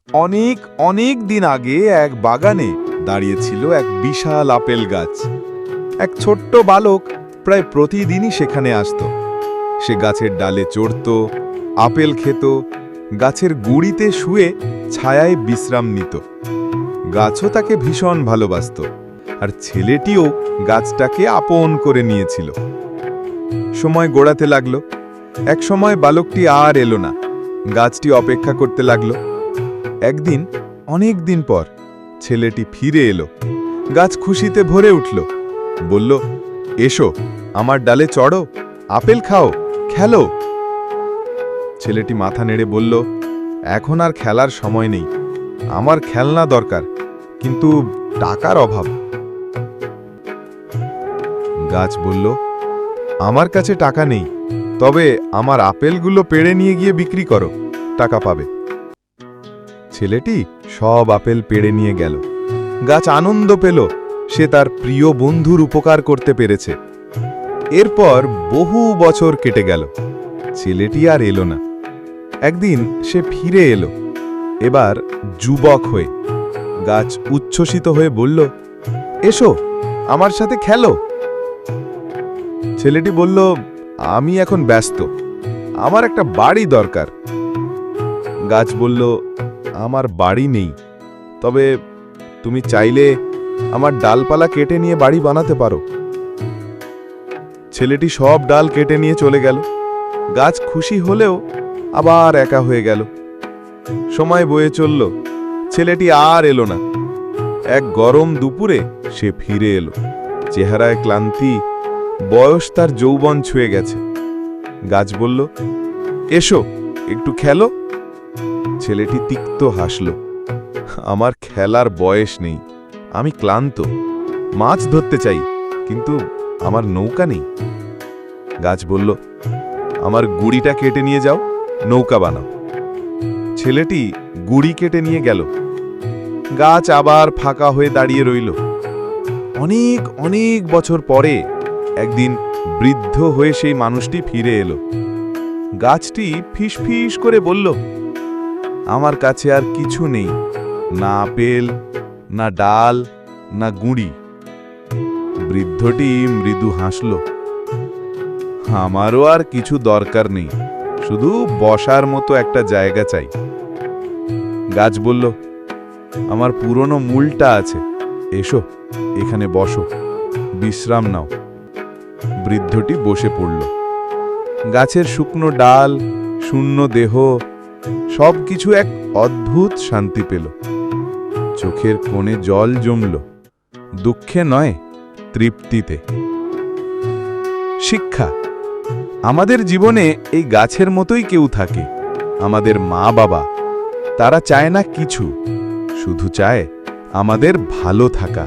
অনেক অনেক দিন আগে এক বাগানে দাঁড়িয়েছিল এক বিশাল আপেল গাছ। এক ছোট্ট বালক প্রায় প্রতিদিনই সেখানে আসত। সে গাছের ডালে চড়ত, আপেল খেত, গাছের গুঁড়িতে শুয়ে ছায়ায় বিশ্রাম নিত। গাছও তাকে ভীষণ ভালোবাসত, আর ছেলেটিও গাছটাকে আপন করে নিয়েছিল। সময় গড়াতে লাগলো। এক সময় বালকটি আর এলো না। গাছটি অপেক্ষা করতে লাগলো। একদিন অনেক দিন পর ছেলেটি ফিরে এলো। গাছ খুশিতে ভরে উঠল, বলল, এসো, আমার ডালে চড়ো, আপেল খাও, খেলো। ছেলেটি মাথা নেড়ে বলল, এখন আর খেলার সময় নেই, আমার খেলনা দরকার, কিন্তু টাকার অভাব। গাছ বলল, আমার কাছে টাকা নেই, তবে আমার আপেলগুলো পেড়ে নিয়ে গিয়ে বিক্রি করো, টাকা পাবে। ছেলেটি সব আপেল পেড়ে নিয়ে গেল। গাছ আনন্দ পেল, সে তার প্রিয় বন্ধুর উপকার করতে পেরেছে। এরপর বহু বছর কেটে গেল। ছেলেটি আর এলো না। একদিন সে ফিরে এলো, এবার যুবক হয়ে। গাছ উচ্ছ্বসিত হয়ে বলল, এসো, আমার সাথে খেলো। ছেলেটি বলল, আমি এখন ব্যস্ত, আমার একটা বাড়ি দরকার। গাছ বলল, আমার বাড়ি নেই, তবে তুমি চাইলে আমার ডালপালা কেটে নিয়ে বাড়ি বানাতে পারো। ছেলেটি সব ডাল কেটে নিয়ে চলে গেল। গাছ খুশি হলেও আবার একা হয়ে গেল। সময় বয়ে চলল, ছেলেটি আর এলো না। এক গরম দুপুরে সে ফিরে এলো। চেহারায় ক্লান্তি, বয়স তার যৌবন ছুঁয়ে গেছে। গাছ বলল, এসো, একটু খেলো। ছেলেটি তিক্ত হাসল, আমার খেলার বয়স নেই, আমি ক্লান্ত, মাছ ধরতে চাই, কিন্তু আমার নৌকা নেই। গাছ বলল, আমার গুড়িটা কেটে নিয়ে যাও, নৌকা বানাও। ছেলেটি গুড়ি কেটে নিয়ে গেল। গাছ আবার ফাঁকা হয়ে দাঁড়িয়ে রইল। অনেক অনেক বছর পরে একদিন বৃদ্ধ হয়ে সেই মানুষটি ফিরে এলো। গাছটি ফিসফিস করে বলল, আমার কাছে আর কিছু নেই, না আপেল, না ডাল, না গুঁড়ি। বৃদ্ধটি মৃদু হাসল, আমারও আর কিছু দরকার নেই, শুধু বসার মতো একটা জায়গা চাই। গাছ বলল, আমার পুরনো মূলটা আছে, এসো, এখানে বসো, বিশ্রাম নাও। বৃদ্ধটি বসে পড়ল। গাছের শুকনো ডাল, শূন্য দেহ, সবকিছু এক অদ্ভুত শান্তি পেল। চোখের কোণে জল জমল, দুঃখে নয়, তৃপ্তিতে। শিক্ষা, আমাদের জীবনে এই গাছের মতোই কেউ থাকে, আমাদের মা বাবা। তারা চায় না কিছু, শুধু চায় আমাদের ভালো থাকা।